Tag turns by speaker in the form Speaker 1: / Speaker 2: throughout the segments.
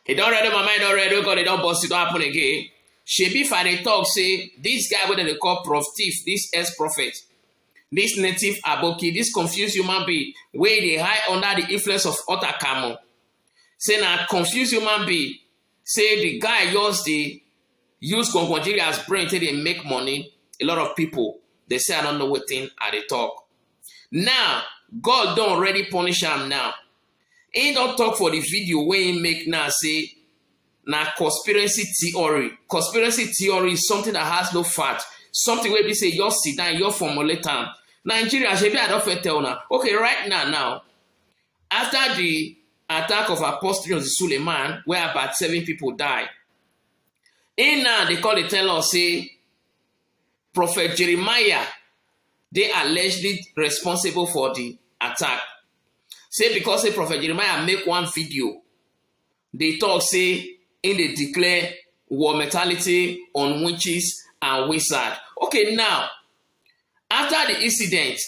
Speaker 1: He don't ready my mind already because they don't bust it don't happen again. Shebi for the talk say this guy what they call Prof Thief, this ex-prophet, this native aboki, this confused human being, where they hide under the influence of Otakamo. Say now confused human being, say the guy use Nigeria's brain till they make money. A lot of people they say I don't know what thing are they talk. Now God don't already punish him now. He don't talk for the video where he make now say na conspiracy theory. Conspiracy theory is something that has no fact. Something where we say you sit down, you formulate them. Nigeria, I don't tell now. Okay, right now, after the attack of Pastoral Suleman, where about 7 people died, and now they call it tell us say Prophet Jeremiah, they allegedly responsible for the attack. Say because say Prophet Jeremiah make one video, they talk say in they declare war mentality on witches and wizards. Okay, now after the incident,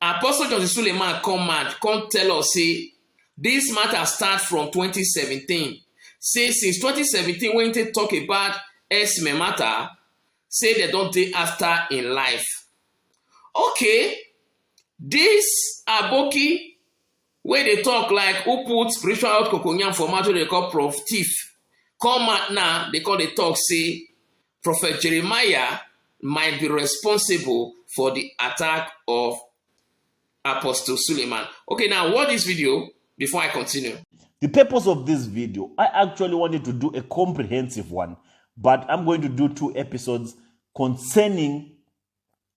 Speaker 1: Apostle Suleiman come tell us say this matter start from 2017. Say since 2017 when they talk about Esme matter, say they don't do after in life. Okay, this Aboki where they talk like who put spiritual out kokonyam format they call Prof Thief. Come out now, they call the talk say Prophet Jeremiah might be responsible for the attack of Apostle Suleiman. Okay, now watch this video before I continue.
Speaker 2: The purpose of this video, I actually wanted to do a comprehensive one, but I'm going to do 2 episodes concerning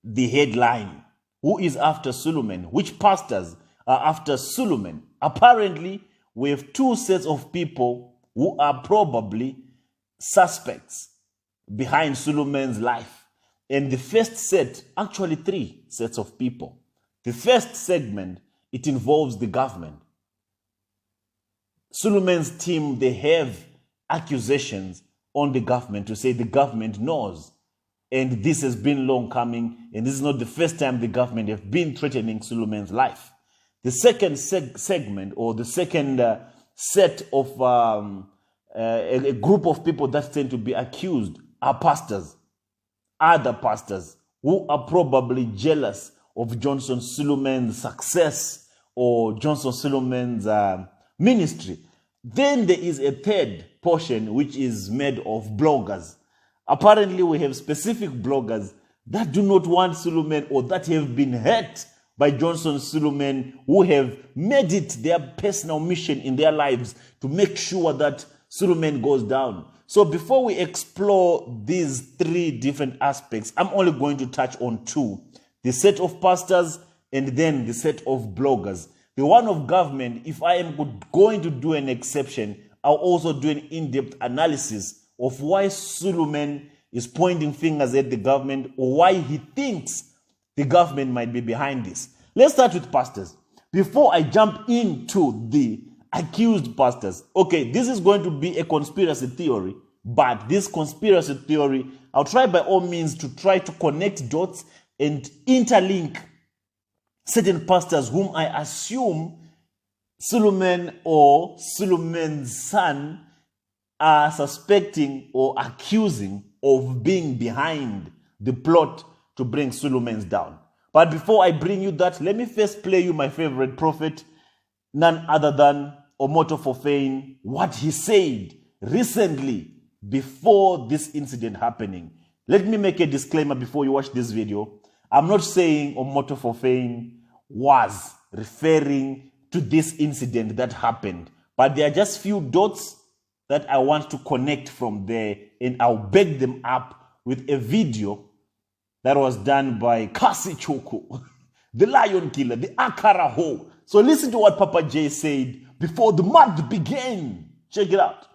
Speaker 2: the headline. Who is after Suleiman? Which pastors are after Suleiman? Apparently, we have 2 sets of people who are probably suspects behind Suleiman's life. And the first set, actually 3 sets of people. The first segment, it involves the government. Suleiman's team, they have accusations on the government to say the government knows. And this has been long coming, and this is not the first time the government have been threatening Suleiman's life. The second segment, or the second set of a group of people that tend to be accused are pastors, other pastors who are probably jealous of Johnson Suleiman's success or Johnson Suleiman's ministry. Then there is a third portion which is made of bloggers. Apparently we have specific bloggers that do not want Suleiman or that have been hurt by Johnson Suleiman, who have made it their personal mission in their lives to make sure that Suleiman goes down. So before we explore these 3 different aspects, I'm only going to touch on 2. The set of pastors and then the set of bloggers. The one of government, if I am going to do an exception, I'll also do an in-depth analysis of why Suleiman is pointing fingers at the government or why he thinks the government might be behind this. Let's start with pastors. Before I jump into the accused pastors, okay, this is going to be a conspiracy theory, but this conspiracy theory, I'll try by all means to try to connect dots and interlink certain pastors whom I assume Suleiman or Suleiman's son are suspecting or accusing of being behind the plot to bring Suleiman's down. But before I bring you that, let me first play you my favorite prophet, none other than Omoto Fofane, what he said recently before this incident happening. Let me make a disclaimer before you watch this video. I'm not saying Omoto Fofane was referring to this incident that happened, but there are just few dots that I want to connect from there, and I'll back them up with a video that was done by Kasi Choko, the lion killer, the Akara Ho. So listen to what Papa J said before the month began. Check it out.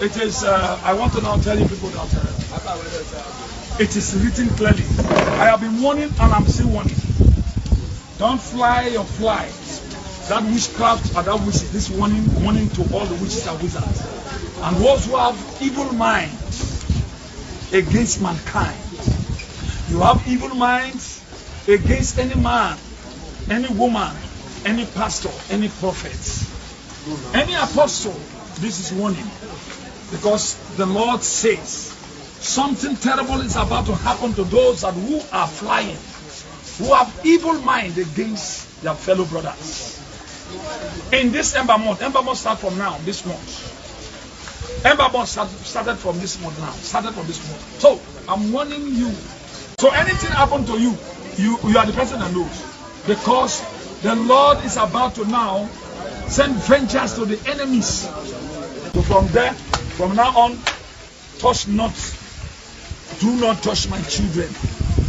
Speaker 3: It is, I want to now tell you people that it is written clearly. I have been warning and I'm still warning. Don't fly your flight. That witchcraft and that witch, this warning to all the witches and wizards. And those who have evil minds against mankind. You have evil minds against any man, any woman, any pastor, any prophet. Any apostle, this is warning. Because the Lord says something terrible is about to happen to those that who are flying, who have evil mind against their fellow brothers. In this Ember month starts from now, this month. Ember month started from this month now, So I'm warning you. So anything happen to you, you are the person that knows. Because the Lord is about to now send vengeance to the enemies. So from now on, touch not. Do not touch my children.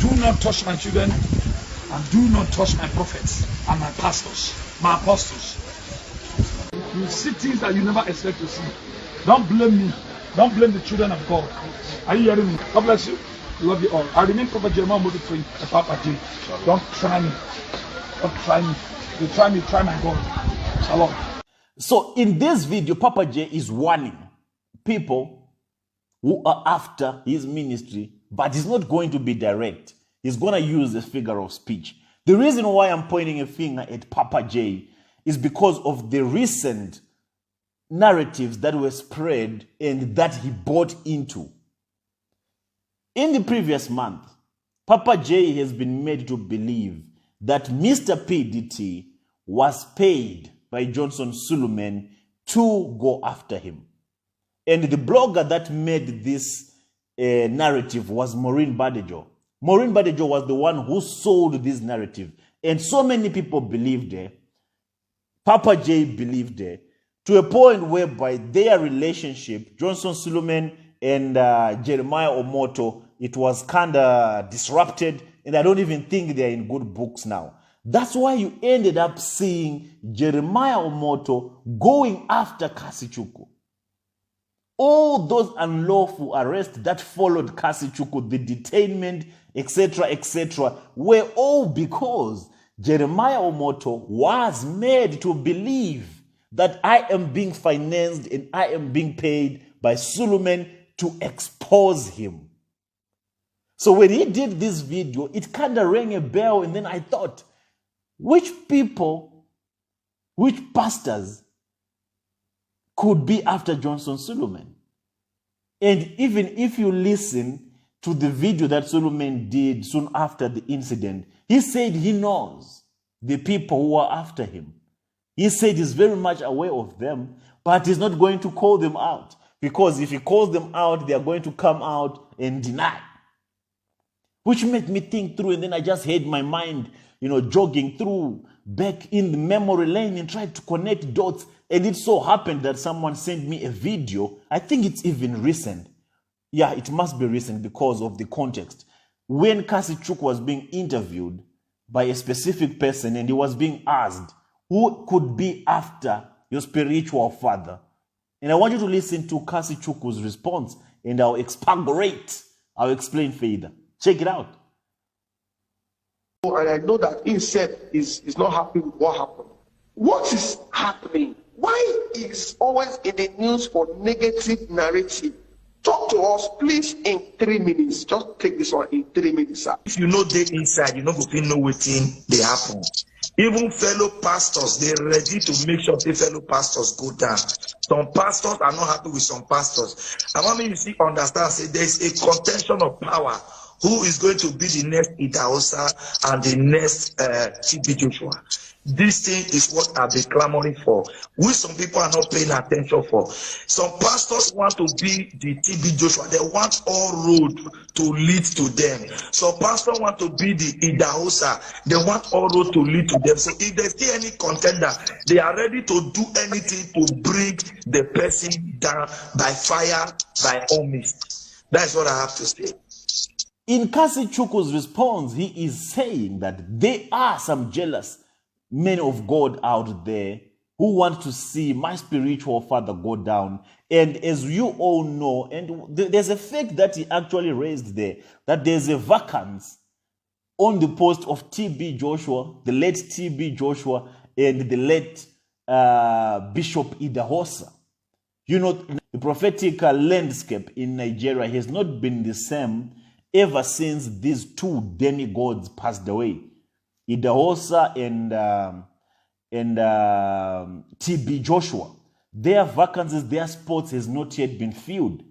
Speaker 3: Do not touch my children. And do not touch my prophets and my pastors, my apostles. You see things that you never expect to see. Don't blame me. Don't blame the children of God. Are you hearing me? God bless you. Love you all. I remain Prophet Jeremiah Modu Papa J. Don't try me. Don't try me. You try me, try my God. Shalom.
Speaker 2: So in this video, Papa J is warning people who are after his ministry, but he's not going to be direct. He's going to use a figure of speech. The reason why I'm pointing a finger at Papa J is because of the recent narratives that were spread and that he bought into. In the previous month, Papa J has been made to believe that Mr. PDT was paid by Johnson Suleman to go after him. And the blogger that made this narrative was Maureen Badejo. Maureen Badejo was the one who sold this narrative. And so many people believed her. Papa J believed her. To a point whereby their relationship, Johnson Suleiman and Jeremiah Omoto, it was kind of disrupted. And I don't even think they're in good books now. That's why you ended up seeing Jeremiah Omoto going after Kasichukwu. All those unlawful arrests that followed Kasichukwu, the detainment, etc., were all because Jeremiah Omoto was made to believe that I am being financed and I am being paid by Suleman to expose him. So when he did this video, it kind of rang a bell, and then I thought, which people, which pastors could be after Johnson Suleman? And even if you listen to the video that Suleman did soon after the incident, he said he knows the people who are after him. He said he's very much aware of them, but he's not going to call them out. Because if he calls them out, they are going to come out and deny. Which made me think through, and then I just had my mind, jogging through back in the memory lane and tried to connect dots. And it so happened that someone sent me a video. I think it's even recent. Yeah, it must be recent because of the context. When Kasichukwu was being interviewed by a specific person and he was being asked, who could be after your spiritual father? And I want you to listen to Kasichukwu's response, and I'll expagorate. I'll explain further. Check it out.
Speaker 4: And I know that he said he's not happy with what happened. What is happening? Why is always in the news for negative narrative? Talk to us, please, in 3 minutes. Just take this one in 3 minutes, sir.
Speaker 5: If you know they inside, you know go know wetin they happen. Even fellow pastors, they're ready to make sure the fellow pastors go down. Some pastors are not happy with some pastors. I want me to understand, say there's a contention of power. Who is going to be the next Idahosa and the next TB Joshua? This thing is what I've been clamoring for, which some people are not paying attention for. Some pastors want to be the TB Joshua. They want all road to lead to them. Some pastors want to be the Idahosa. They want all road to lead to them. So if they see any contender, they are ready to do anything to bring the person down by fire, by all means. That's what I have to say.
Speaker 2: In Kasichukwu's response, he is saying that there are some jealous men of God out there who want to see my spiritual father go down. And as you all know, and there's a fact that he actually raised there, that there's a vacance on the post of TB Joshua, the late TB Joshua, and the late Bishop Idahosa. The prophetic landscape in Nigeria has not been the same ever since these two demigods passed away, Idahosa and TB Joshua. Their vacancies, their spots has not yet been filled.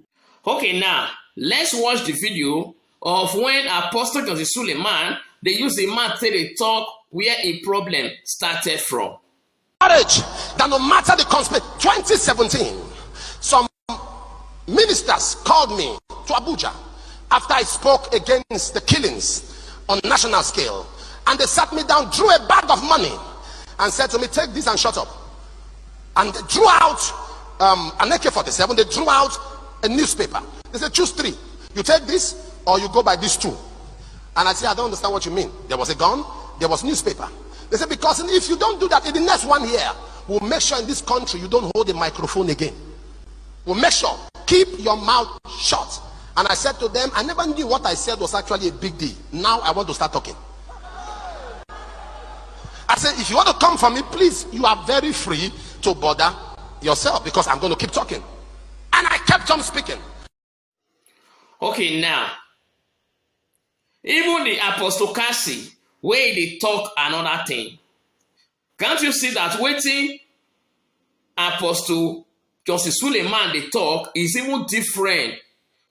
Speaker 1: Okay, now, let's watch the video of when Apostle Joseph Suleman, they use the man till they talk where a problem started from.
Speaker 6: Courage that no matter the conspiracy. 2017, some ministers called me to Abuja after I spoke against the killings on national scale, and they sat me down, drew a bag of money, and said to me, "Take this and shut up." And they drew out an AK-47. They drew out a newspaper. They said, "Choose three. You take this or you go by these two." And I said, "I don't understand what you mean." There was a gun, there was newspaper. They said, "Because if you don't do that, in the next 1 year, we'll make sure in this country you don't hold a microphone again. We'll make sure, keep your mouth shut." And I said to them, I never knew what I said was actually a big deal. Now I want to start talking. I said, if you want to come for me, please, you are very free to bother yourself, because I'm going to keep talking. And I kept on speaking.
Speaker 1: Okay, now, even the Apostle Cassie, where they talk another thing. Can't you see that waiting Apostle Joseph Suleiman they talk is even different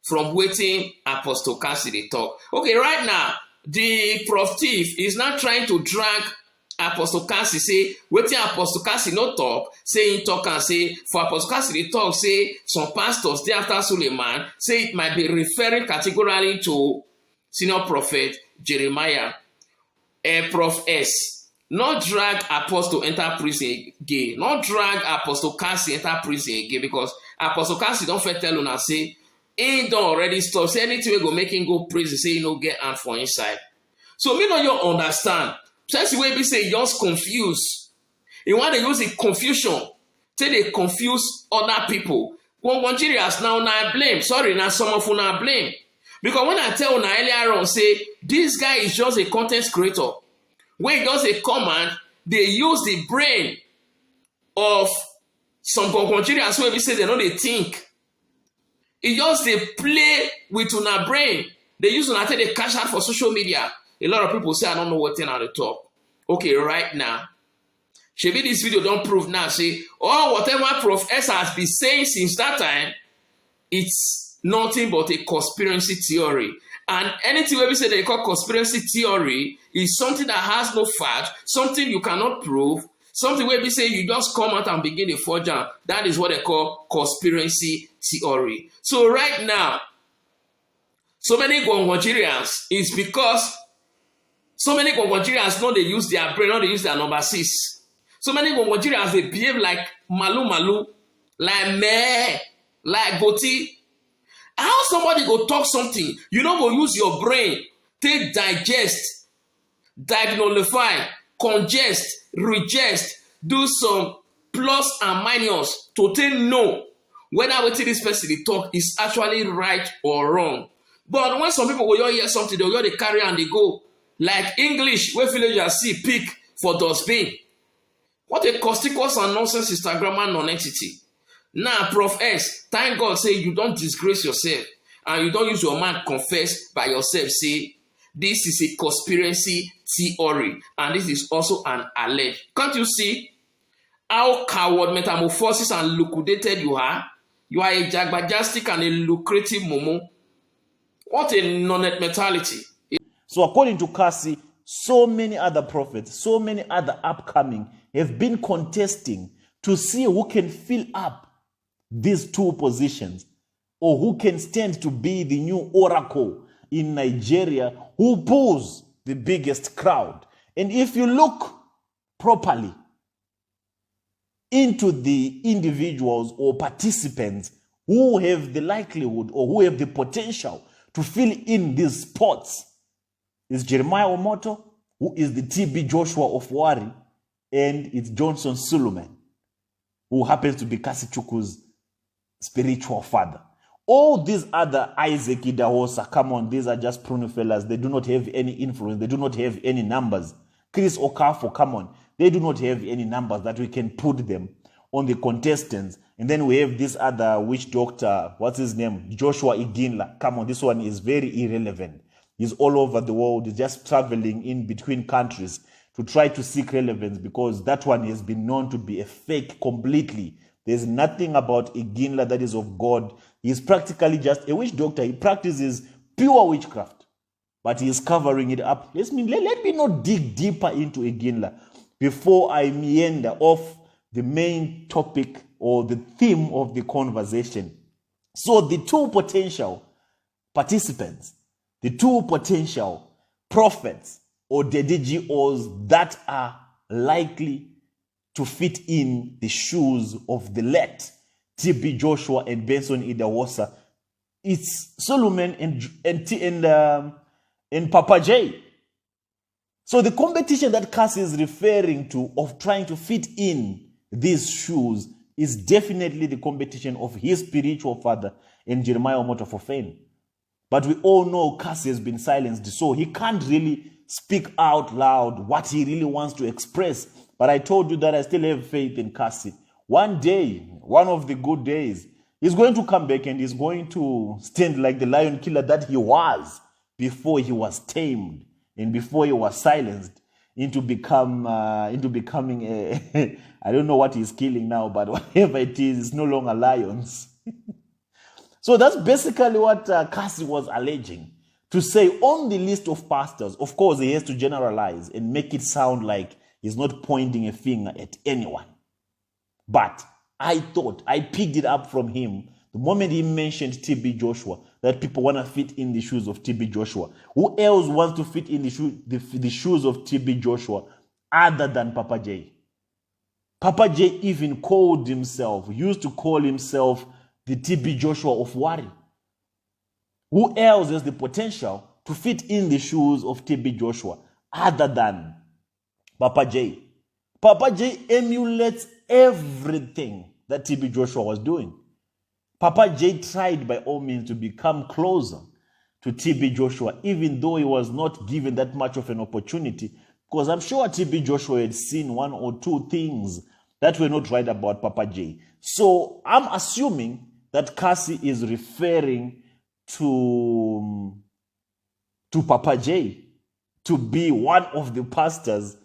Speaker 1: from waiting Apostle Cassie they talk? Okay, right now, the Prof Thief is not trying to drag Apostle Cassie, say, waiting Apostle Cassie no talk, say in talk and say, for Apostle Cassie they talk, say, some pastors there after Suleiman, say it might be referring categorically to senior prophet Jeremiah. Prof S, not drag Apostle enter prison again, not drag Apostle Cassie enter prison again, because Apostle Cassie don't fit tell una say, he don't already stop, say anything we go make him go prison, say he no get hand for inside. So me know you understand. Just the way we say, just confused. You want to use the confusion till they confuse other people. When Nigerians now blame. Sorry, now some of you now blame. Because when I tell you earlier on, say, this guy is just a content creator. When he does a command, they use the brain of some Nigerians where we say they know they think. It just they play with una brain. They use una till they cash out for social media. A lot of people say, I don't know what thing at the top. Okay, right now. Maybe this video don't prove now, say, whatever Prof S has been saying since that time, it's nothing but a conspiracy theory. And anything where we say they call conspiracy theory is something that has no fact, something you cannot prove, something where we say you just come out and begin a forger. That is what they call conspiracy theory. So right now, so many Nigerians is because so many Nigerians know they use their brain, know they use their number 6. So many Nigerians, they behave like malu, like meh, like goti. How somebody go talk something, you know, go use your brain, take digest, diagnolify, congest, regest, do some plus and minus to take know whether what this person they talk is actually right or wrong. But when some people will hear something, they carry and they go. Like English, where villagers see pick for dustbin. What a conspicuous and nonsense Instagram non-entity. Now, Prof S, thank God say you don't disgrace yourself and you don't use your mouth confess by yourself. Say this is a conspiracy theory and this is also an alleged. Can't you see how coward, metamorphosis and liquidated you are? You are a jagbajastic and a lucrative momo. What a non-net mentality.
Speaker 2: So according to Cassie, so many other prophets, so many other upcoming have been contesting to see who can fill up these two positions or who can stand to be the new oracle in Nigeria, who pulls the biggest crowd. And if you look properly into the individuals or participants who have the likelihood or who have the potential to fill in these spots, is Jeremiah Omoto, who is the TB Joshua of Wari, and it's Johnson Suleman, who happens to be Cassie Chukwu's spiritual father. All these other Isaac Idahosa, come on, these are just pruny fellas. They do not have any influence. They do not have any numbers. Chris Okafo, come on. They do not have any numbers that we can put them on the contestants. And then we have this other witch doctor, what's his name? Joshua Iginla. Come on, this one is very irrelevant. He's all over the world. He's just traveling in between countries to try to seek relevance, because that one has been known to be a fake completely. There's nothing about Iginla that is of God. He's practically just a witch doctor. He practices pure witchcraft, but he is covering it up. Let me not dig deeper into Iginla before I meander off the main topic or the theme of the conversation. So the two potential participants, the two potential prophets or DDGOs that are likely to fit in the shoes of the late TB Joshua and Benson Idawosa, it's Suleman and Papa J. So the competition that Cassie is referring to of trying to fit in these shoes is definitely the competition of his spiritual father and Jeremiah Omoto for fame. But we all know Cassie has been silenced, so he can't really speak out loud what he really wants to express. But I told you that I still have faith in Cassie. One day, one of the good days, he's going to come back and he's going to stand like the lion killer that he was before he was tamed and before he was silenced into becoming a I don't know what he's killing now, but whatever it is, it's no longer lions. So that's basically what Cassie was alleging. To say on the list of pastors, of course, he has to generalize and make it sound like he's not pointing a finger at anyone. But I thought, I picked it up from him the moment he mentioned TB Joshua, that people want to fit in the shoes of TB Joshua. Who else wants to fit in the shoes of TB Joshua other than Papa J? Papa J even used to call himself the TB Joshua of Wari. Who else has the potential to fit in the shoes of TB Joshua other than Papa J? Papa J emulates everything that TB Joshua was doing. Papa J tried by all means to become closer to TB Joshua, even though he was not given that much of an opportunity, because I'm sure TB Joshua had seen one or two things that were not right about Papa J. So I'm assuming that Cassie is referring to Papa J to be one of the pastors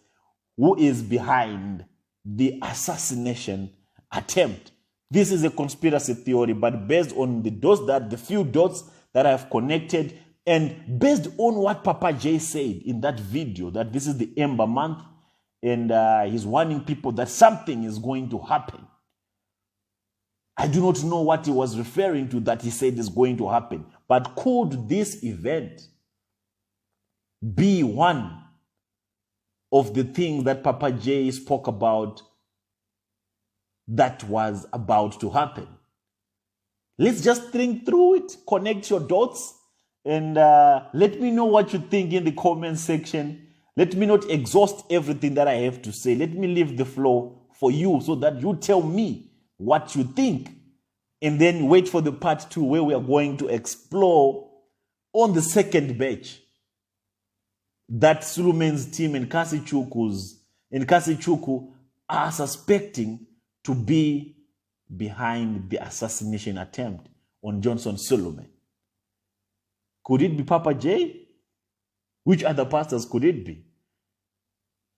Speaker 2: who is behind the assassination attempt. This is a conspiracy theory, but based on the few dots that I've connected, and based on what Papa J said in that video, that this is the Ember month, and he's warning people that something is going to happen. I do not know what he was referring to that he said is going to happen, but could this event be one of the things that Papa J spoke about that was about to happen? Let's just think through it, connect your dots, and let me know what you think in the comment section. Let me not exhaust everything that I have to say. Let me leave the floor for you so that you tell me what you think, and then wait for the part 2 where we are going to explore on the second batch that Suleman's team and Cassie Chuku are suspecting to be behind the assassination attempt on Johnson Suleman. Could it be Papa J? Which other pastors could it be?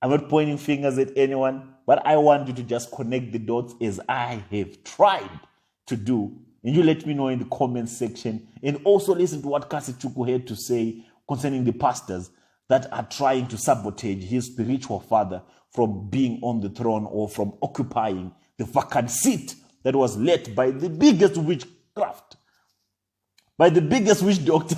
Speaker 2: I'm not pointing fingers at anyone, but I want you to just connect the dots as I have tried to do. And you let me know in the comment section. And also listen to what Cassie Chuku had to say concerning the pastors that are trying to sabotage his spiritual father from being on the throne or from occupying the vacant seat that was led by the biggest witchcraft, by the biggest witch doctor,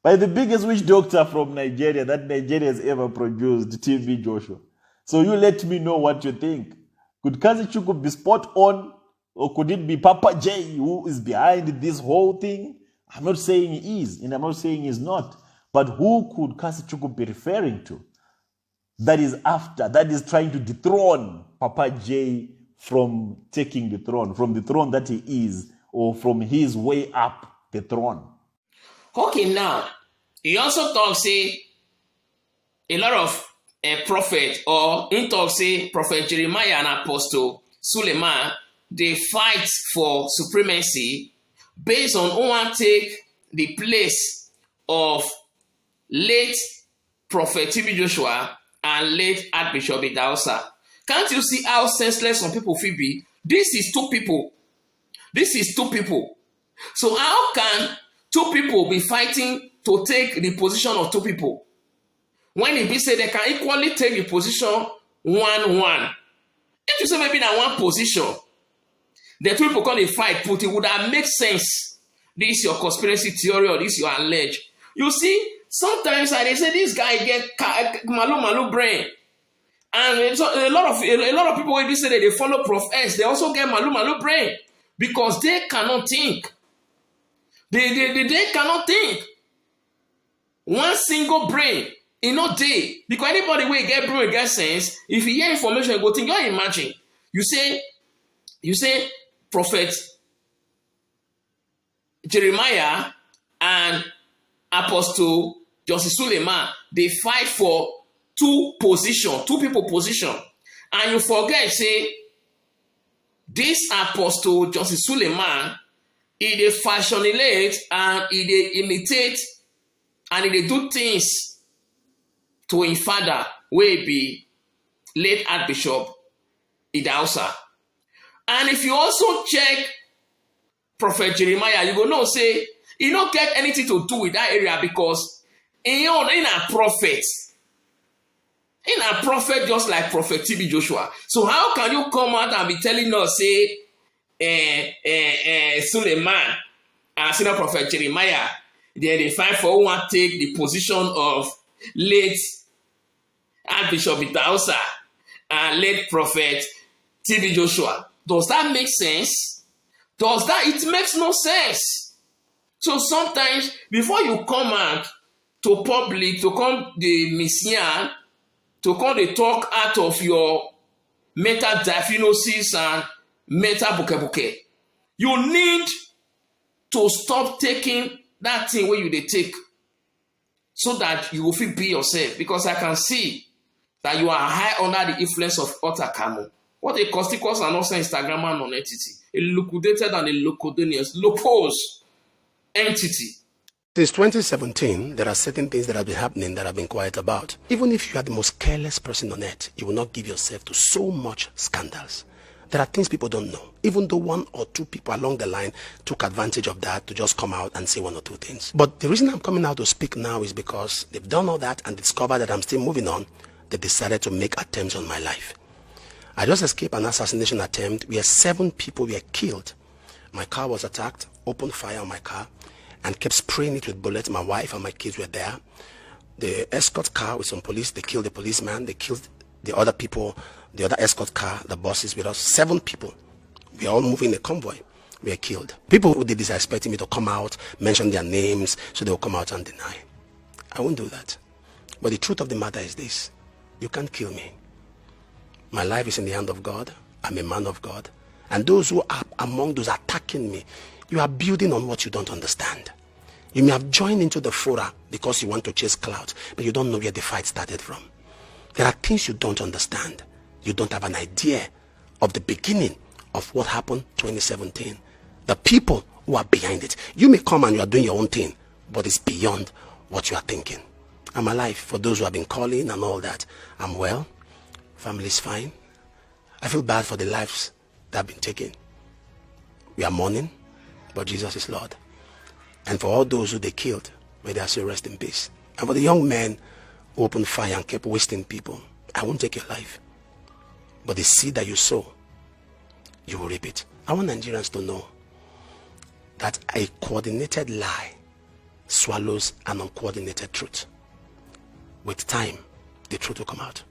Speaker 2: by the biggest witch doctor from Nigeria that Nigeria has ever produced, TB Joshua. So you let me know what you think. Could Cassie Chuku be spot on, or could it be Papa J who is behind this whole thing? I'm not saying he is, and I'm not saying he's not. But who could Cassie Chuku be referring to that is trying to dethrone Papa J from taking the throne, from the throne that he is, or from his way up the throne?
Speaker 1: Okay, now, he also talks, say, a lot of prophet, or in talk, say, Prophet Jeremiah and Apostle Suleiman, they fight for supremacy based on who want take the place of late Prophet TB Joshua and late Archbishop Idahosa. Can't you see how senseless some people feel be? This is two people. This is two people. So how can two people be fighting to take the position of two people? When it be said they can equally take the position 1-1. If you say maybe that one position, the two people come to fight, but it would have make sense. This is your conspiracy theory or this is your alleged. You see, sometimes they say this guy get malu brain. And so a lot of people when they say that they follow Prof S, they also get malu brain because they cannot think. They cannot think. One single brain in no day. Because anybody will get brain, get sense. If you hear information, you go think. You imagine. You say Prophet Jeremiah and Apostle Justice Suleiman, they fight for two people position. And you forget, say, this Apostle Justice Suleiman, he dey fashionate and he dey imitate and he dey do things to his father, wey be late Archbishop Idahosa. And if you also check Prophet Jeremiah, you go know, say, he don't get anything to do with that area because in a prophet. In a prophet just like Prophet TB Joshua. So how can you come out and be telling us, say, Suleman and Senior Prophet Jeremiah, they fight for who want to take the position of late Archbishop Idahosa and late Prophet TB Joshua? Does that make sense? It makes no sense. So sometimes before you come out to public, to come the mission, to come the talk out of your mental diagnosis and mental bouquet, you need to stop taking that thing where you they take so that you will feel be yourself. Because I can see that you are high under the influence of utter camo. What a constituents and also Instagram non-entity. A liquidated and a locodonious, locos entity.
Speaker 6: Since 2017, there are certain things that have been happening that I've been quiet about. Even if you are the most careless person on earth, you will not give yourself to so much scandals. There are things people don't know. Even though one or two people along the line took advantage of that to just come out and say one or two things. But the reason I'm coming out to speak now is because they've done all that and discovered that I'm still moving on. They decided to make attempts on my life. I just escaped an assassination attempt where 7 people were killed. My car was attacked, opened fire on my car, and kept spraying it with bullets. My wife and my kids were there. The escort car with some police, they killed the policeman, they killed the other people, the other escort car, the buses with us. 7 people. We are all moving a convoy. We are killed. People who did this are expecting me to come out, mention their names, so they'll come out and deny. I won't do that. But the truth of the matter is this: you can't kill me. My life is in the hand of God. I'm a man of God. And those who are among those attacking me, you are building on what you don't understand. You may have joined into the fora because you want to chase clouds, but you don't know where the fight started from. There are things you don't understand. You don't have an idea of the beginning of what happened 2017. The people who are behind it. You may come and you are doing your own thing, but it's beyond what you are thinking. I'm alive for those who have been calling and all that. I'm well. Family's fine. I feel bad for the lives that have been taken. We are mourning, but Jesus is Lord. And for all those who they killed, may they say rest in peace. And for the young men who opened fire and kept wasting people, I won't take your life. But the seed that you sow, you will reap it. I want Nigerians to know that a coordinated lie swallows an uncoordinated truth. With time, the truth will come out.